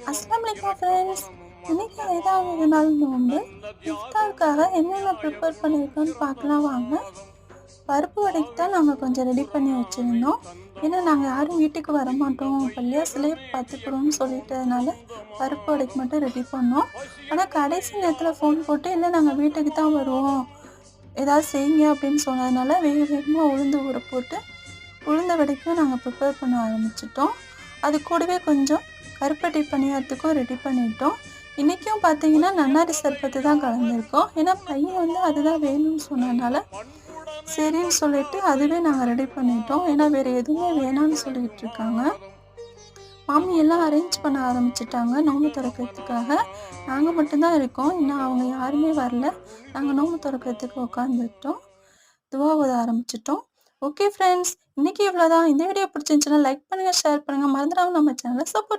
அஸ்ஸலாமு அலைக்கும் ஃப்ரெண்ட்ஸ். இன்னைக்கு 5வது நாள் நோன்பு. இஃப்தாருக்காக என்னென்ன ப்ரிப்பேர் பண்ணியிருக்கோன்னு பார்க்கலாம் வாங்க. பருப்பு வடைக்கு தான் நாங்கள் கொஞ்சம் ரெடி பண்ணி வச்சுருந்தோம். ஏன்னா நாங்கள் யாரும் வீட்டுக்கு வரமாட்டோம், பள்ளியாசலே பார்த்துக்குறோம்னு சொல்லிட்டதுனால பருப்பு வடைக்கு மட்டும் ரெடி பண்ணோம். ஆனால் கடைசி நேரத்தில் ஃபோன் போட்டு இல்லை நாங்கள் வீட்டுக்கு தான் வருவோம், ஏதாவது செய்யுங்க அப்படின்னு சொன்னதுனால வேக வேகமாக உளுந்து ஊற போட்டு உளுந்த வடைக்கும் நாங்கள் ப்ரிப்பேர் பண்ண ஆரம்பிச்சிட்டோம். அது கூடவே கொஞ்சம் கருப்பட்டி பணியாரத்துக்கும் ரெடி பண்ணிட்டோம். இன்றைக்கும் பார்த்தீங்கன்னா நன்னாரி சர்பத்து தான் கலந்துருக்கோம். ஏன்னா பையன் அதுதான் வேணும்னு சொன்னதுனால சரின்னு சொல்லிட்டு அதுவே நாங்கள் ரெடி பண்ணிட்டோம். ஏன்னா வேறு எதுவுமே வேணாம்னு சொல்லிகிட்டு இருக்காங்க. மாமி எல்லாம் அரேஞ்ச் பண்ண ஆரம்பிச்சிட்டாங்க நோம்பு திறக்கிறதுக்காக. நாங்கள் மட்டும்தான் இருக்கோம், இன்னும் அவங்க யாருமே வரல. நாங்கள் நோம்பு திறக்கிறதுக்கு உட்காந்துட்டோம், துவா ஓத ஆரம்பிச்சிட்டோம். ஓகே ஃப்ரெண்ட்ஸ், இன்றைக்கி இவ்வளோதான். இந்த வீடியோ பிடிச்சிருந்துச்சுன்னா லைக் பண்ணுங்கள், ஷேர் பண்ணுங்கள், மறந்துடாமல் நம்ம சேனலை சப்போர்ட்